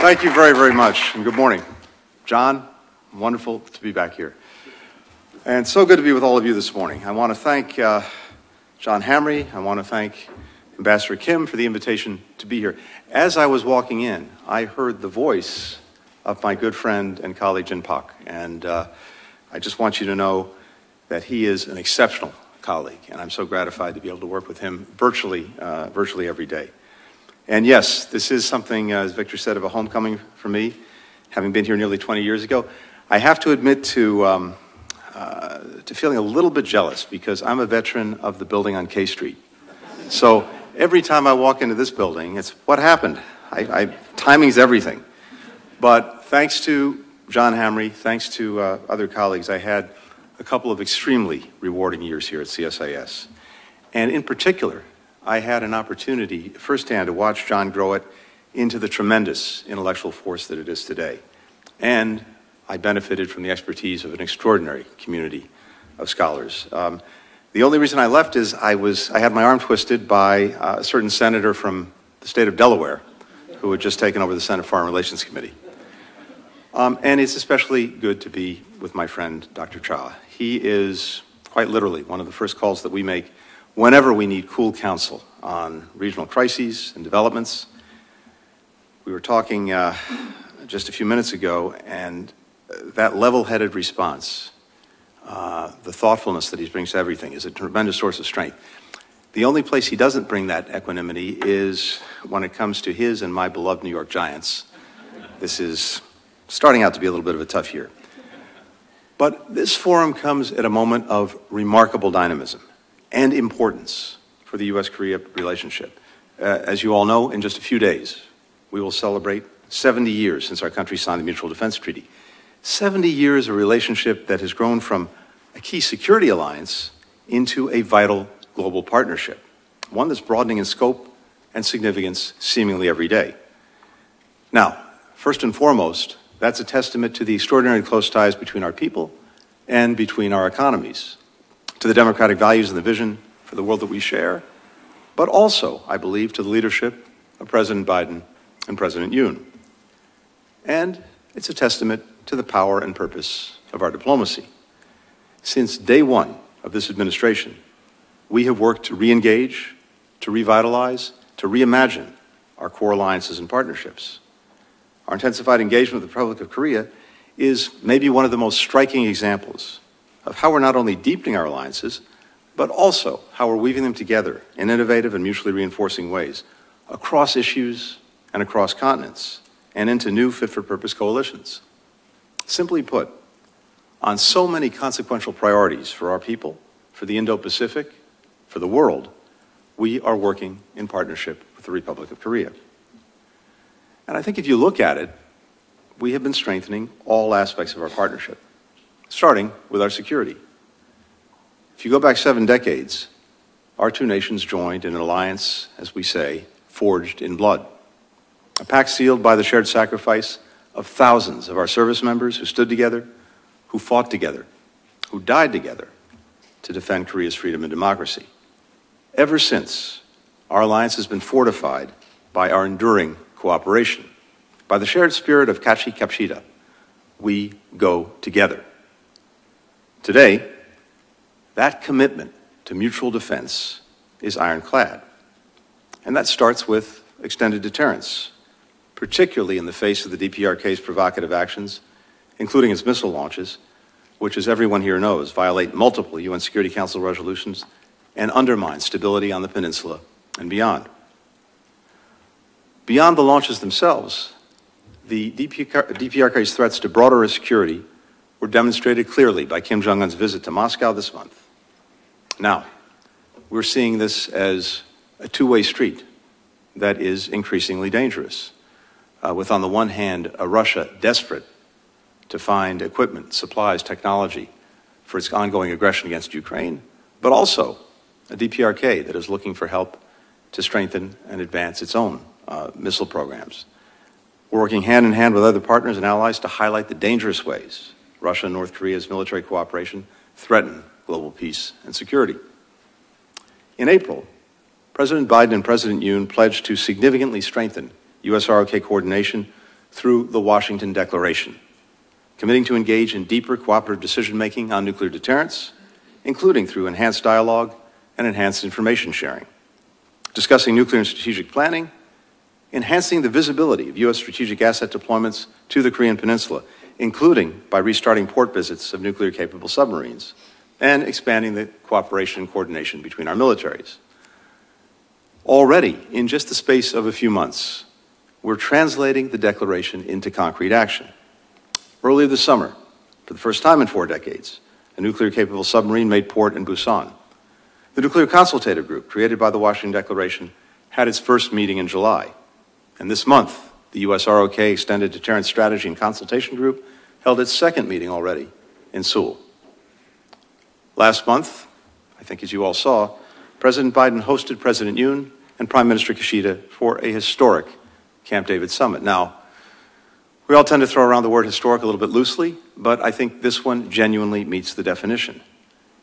Thank you very, very much, and good morning. John, wonderful to be back here. And so good to be with all of you this morning. I want to thank John Hamre. I want to thank Ambassador Kim for the invitation to be here. As I was walking in, I heard the voice of my good friend and colleague, Jin Pak. And I just want you to know that he is an exceptional colleague, and I'm so gratified to be able to work with him virtually every day. And yes, this is something, as Victor said, of a homecoming for me, having been here nearly 20 years ago. I have to admit to feeling a little bit jealous because I'm a veteran of the building on K Street. So every time I walk into this building, it's what happened. Timing's everything. But thanks to John Hamre, thanks to other colleagues, I had a couple of extremely rewarding years here at CSIS. And in particular, I had an opportunity firsthand to watch John grow it into the tremendous intellectual force that it is today. And I benefited from the expertise of an extraordinary community of scholars. The only reason I left is I had my arm twisted by a certain senator from the state of Delaware who had just taken over the Senate Foreign Relations Committee. And it's especially good to be with my friend, Dr. Cha. He is quite literally one of the first calls that we make whenever we need cool counsel on regional crises and developments. We were talking just a few minutes ago, and that level-headed response, the thoughtfulness that he brings to everything, is a tremendous source of strength. The only place he doesn't bring that equanimity is when it comes to his and my beloved New York Giants. This is starting out to be a little bit of a tough year. But this forum comes at a moment of remarkable dynamism and importance for the U.S.-Korea relationship. As you all know, in just a few days, we will celebrate 70 years since our country signed the Mutual Defense Treaty. 70 years of a relationship that has grown from a key security alliance into a vital global partnership, one that's broadening in scope and significance seemingly every day. Now, first and foremost, that's a testament to the extraordinarily close ties between our people and between our economies, to the democratic values and the vision for the world that we share, but also, I believe, to the leadership of President Biden and President Yoon. And it's a testament to the power and purpose of our diplomacy. Since day one of this administration, we have worked to re-engage, to revitalize, to reimagine our core alliances and partnerships. Our intensified engagement with the Republic of Korea is maybe one of the most striking examples of how we're not only deepening our alliances, but also how we're weaving them together in innovative and mutually reinforcing ways across issues and across continents and into new fit-for-purpose coalitions. Simply put, on so many consequential priorities for our people, for the Indo-Pacific, for the world, we are working in partnership with the Republic of Korea. And I think if you look at it, we have been strengthening all aspects of our partnership, starting with our security. If you go back 7 decades, our two nations joined in an alliance, as we say, forged in blood. A pact sealed by the shared sacrifice of thousands of our service members who stood together, who fought together, who died together to defend Korea's freedom and democracy. Ever since, our alliance has been fortified by our enduring cooperation, by the shared spirit of Kachi Kapshida. We go together. Today, that commitment to mutual defense is ironclad. And that starts with extended deterrence, particularly in the face of the DPRK's provocative actions, including its missile launches, which, as everyone here knows, violate multiple UN Security Council resolutions and undermine stability on the peninsula and beyond. Beyond the launches themselves, the DPRK's threats to broader security were demonstrated clearly by Kim Jong-un's visit to Moscow this month. Now, we're seeing this as a two-way street that is increasingly dangerous, with, on the one hand, a Russia desperate to find equipment, supplies, technology for its ongoing aggression against Ukraine, but also a DPRK that is looking for help to strengthen and advance its own missile programs. We're working hand in hand with other partners and allies to highlight the dangerous ways Russia and North Korea's military cooperation threaten global peace and security. In April, President Biden and President Yoon pledged to significantly strengthen U.S. ROK coordination through the Washington Declaration, committing to engage in deeper cooperative decision-making on nuclear deterrence, including through enhanced dialogue and enhanced information sharing, discussing nuclear and strategic planning, enhancing the visibility of U.S. strategic asset deployments to the Korean Peninsula, including by restarting port visits of nuclear-capable submarines, and expanding the cooperation and coordination between our militaries. Already, in just the space of a few months, we're translating the Declaration into concrete action. Earlier this summer, for the first time in 4 decades, a nuclear-capable submarine made port in Busan. The Nuclear Consultative Group, created by the Washington Declaration, had its first meeting in July. And this month, the U.S. ROK Extended Deterrence Strategy and Consultation Group held its second meeting already in Seoul. Last month, I think as you all saw, President Biden hosted President Yoon and Prime Minister Kishida for a historic Camp David summit. Now, we all tend to throw around the word historic a little bit loosely, but I think this one genuinely meets the definition.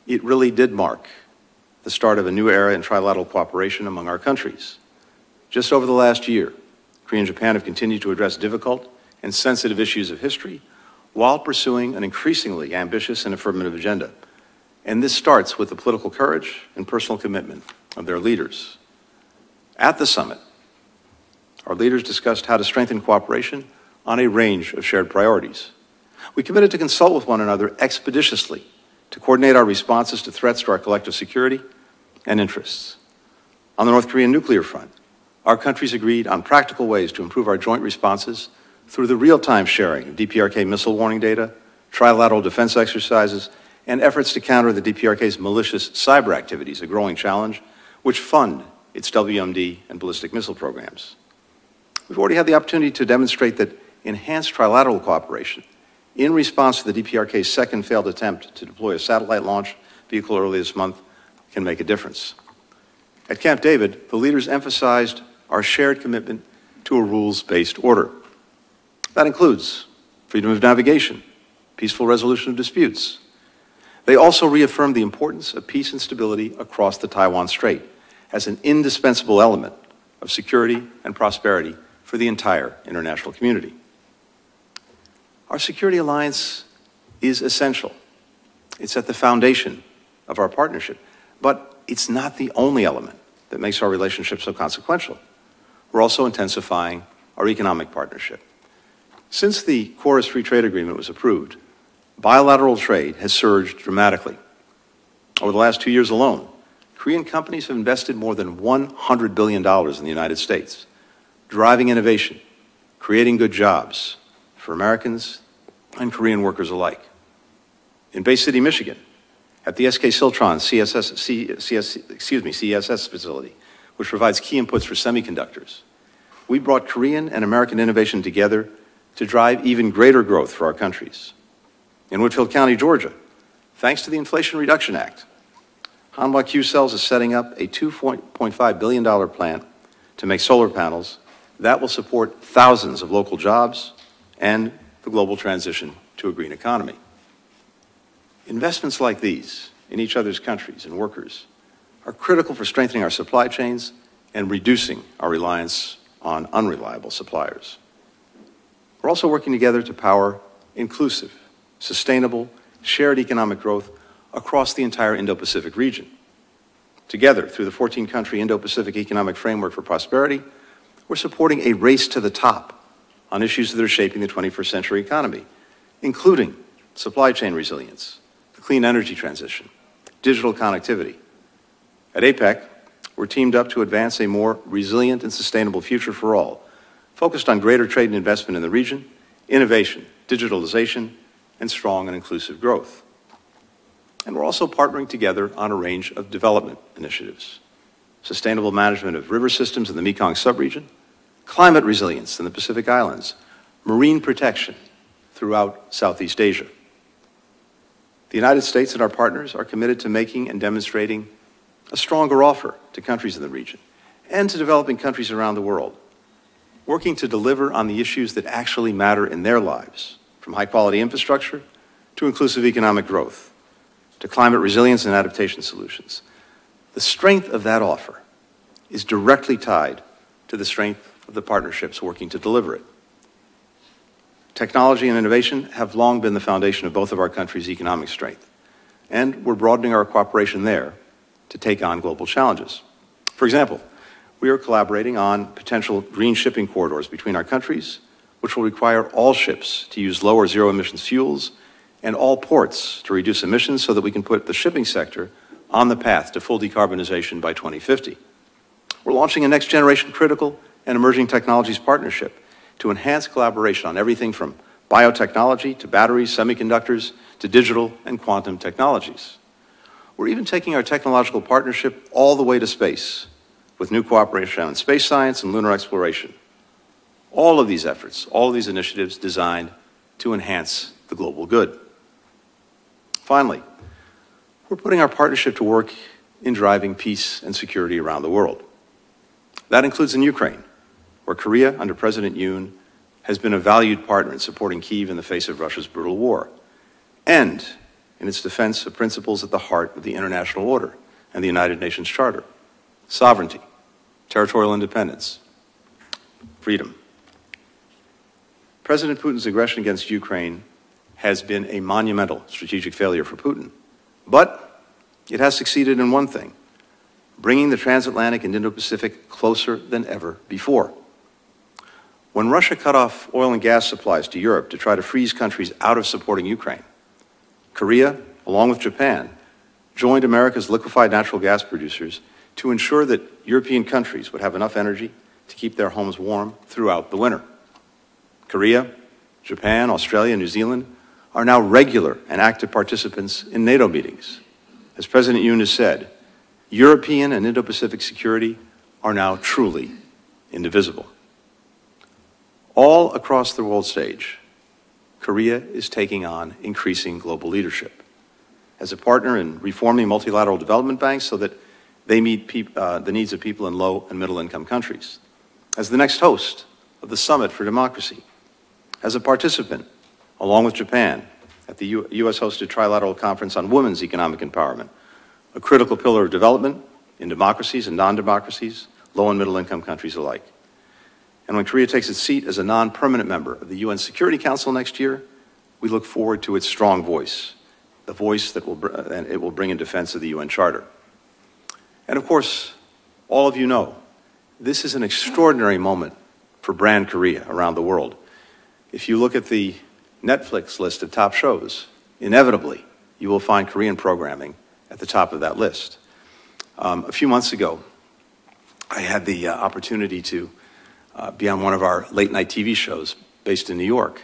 It really did mark the start of a new era in trilateral cooperation among our countries. Just over the last year, Korea and Japan have continued to address difficult and sensitive issues of history while pursuing an increasingly ambitious and affirmative agenda. And this starts with the political courage and personal commitment of their leaders. At the summit, our leaders discussed how to strengthen cooperation on a range of shared priorities. We committed to consult with one another expeditiously to coordinate our responses to threats to our collective security and interests. On the North Korean nuclear front, our countries agreed on practical ways to improve our joint responses through the real-time sharing of DPRK missile warning data, trilateral defense exercises, and efforts to counter the DPRK's malicious cyber activities, a growing challenge, which fund its WMD and ballistic missile programs. We've already had the opportunity to demonstrate that enhanced trilateral cooperation in response to the DPRK's second failed attempt to deploy a satellite launch vehicle early this month can make a difference. At Camp David, the leaders emphasized our shared commitment to a rules-based order. That includes freedom of navigation, peaceful resolution of disputes. They also reaffirmed the importance of peace and stability across the Taiwan Strait as an indispensable element of security and prosperity for the entire international community. Our security alliance is essential. It's at the foundation of our partnership, but it's not the only element that makes our relationship so consequential. We're also intensifying our economic partnership. Since the KORUS Free Trade Agreement was approved, bilateral trade has surged dramatically. Over the last 2 years alone, Korean companies have invested more than $100 billion in the United States, driving innovation, creating good jobs for Americans and Korean workers alike. In Bay City, Michigan, at the SK Siltron CSS facility, which provides key inputs for semiconductors, we brought Korean and American innovation together to drive even greater growth for our countries. In Whitfield County, Georgia, thanks to the Inflation Reduction Act, Hanwha Q-Cells is setting up a $2.5 billion plant to make solar panels that will support thousands of local jobs and the global transition to a green economy. Investments like these in each other's countries and workers are critical for strengthening our supply chains and reducing our reliance on unreliable suppliers. We're also working together to power inclusive, sustainable, shared economic growth across the entire Indo-Pacific region. Together, through the 14-country Indo-Pacific Economic Framework for Prosperity, we're supporting a race to the top on issues that are shaping the 21st century economy, including supply chain resilience, the clean energy transition, digital connectivity. At APEC, we're teamed up to advance a more resilient and sustainable future for all, focused on greater trade and investment in the region, innovation, digitalization, and strong and inclusive growth. And we're also partnering together on a range of development initiatives: sustainable management of river systems in the Mekong subregion, climate resilience in the Pacific Islands, marine protection throughout Southeast Asia. The United States and our partners are committed to making and demonstrating a stronger offer to countries in the region and to developing countries around the world, working to deliver on the issues that actually matter in their lives, from high-quality infrastructure to inclusive economic growth, to climate resilience and adaptation solutions. The strength of that offer is directly tied to the strength of the partnerships working to deliver it. Technology and innovation have long been the foundation of both of our countries' economic strength, and we're broadening our cooperation there to take on global challenges. For example, we are collaborating on potential green shipping corridors between our countries, which will require all ships to use low or zero emissions fuels and all ports to reduce emissions so that we can put the shipping sector on the path to full decarbonization by 2050. We're launching a next generation critical and emerging technologies partnership to enhance collaboration on everything from biotechnology to batteries, semiconductors, to digital and quantum technologies. We're even taking our technological partnership all the way to space with new cooperation on space science and lunar exploration. All of these efforts, all of these initiatives designed to enhance the global good. Finally, we're putting our partnership to work in driving peace and security around the world. That includes in Ukraine, where Korea, under President Yoon, has been a valued partner in supporting Kyiv in the face of Russia's brutal war, and in its defense of principles at the heart of the international order and the United Nations Charter: sovereignty, territorial independence, freedom. President Putin's aggression against Ukraine has been a monumental strategic failure for Putin, but it has succeeded in one thing: bringing the transatlantic and Indo-Pacific closer than ever before. When Russia cut off oil and gas supplies to Europe to try to freeze countries out of supporting Ukraine, Korea, along with Japan, joined America's liquefied natural gas producers to ensure that European countries would have enough energy to keep their homes warm throughout the winter. Korea, Japan, Australia, and New Zealand are now regular and active participants in NATO meetings. As President Yoon has said, European and Indo-Pacific security are now truly indivisible. All across the world stage, Korea is taking on increasing global leadership as a partner in reforming multilateral development banks so that they meet the needs of people in low and middle income countries, as the next host of the Summit for Democracy, as a participant, along with Japan, at the U.S.-hosted Trilateral Conference on Women's Economic Empowerment, a critical pillar of development in democracies and non-democracies, low and middle income countries alike. And when Korea takes its seat as a non-permanent member of the UN Security Council next year, we look forward to its strong voice, the voice that it will bring in defense of the UN Charter. And of course, all of you know, this is an extraordinary moment for brand Korea around the world. If you look at the Netflix list of top shows, inevitably you will find Korean programming at the top of that list. A few months ago, I had the opportunity to be on one of our late-night TV shows based in New York.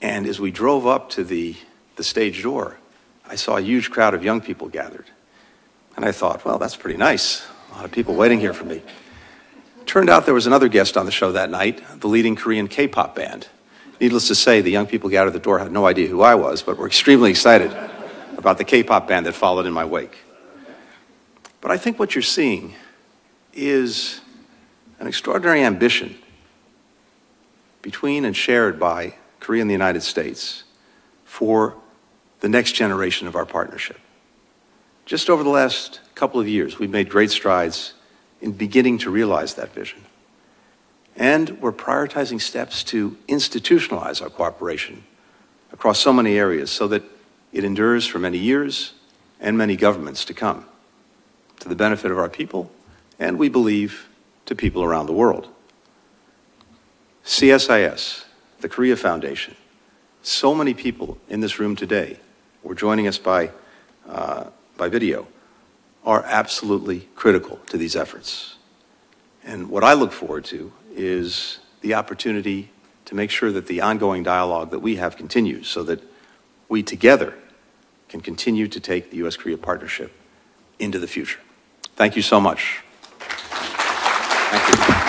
And as we drove up to the stage door, I saw a huge crowd of young people gathered. And I thought, well, that's pretty nice. A lot of people waiting here for me. Turned out there was another guest on the show that night, the leading Korean K-pop band. Needless to say, the young people gathered at the door had no idea who I was, but were extremely excited about the K-pop band that followed in my wake. But I think what you're seeing is an extraordinary ambition between and shared by Korea and the United States for the next generation of our partnership. Just over the last couple of years, we've made great strides in beginning to realize that vision. And we're prioritizing steps to institutionalize our cooperation across so many areas so that it endures for many years and many governments to come, to the benefit of our people, and we believe to people around the world. CSIS, the Korea Foundation, so many people in this room today, or joining us by video, are absolutely critical to these efforts. And what I look forward to is the opportunity to make sure that the ongoing dialogue that we have continues so that we together can continue to take the U.S.-Korea partnership into the future. Thank you so much. Thank you.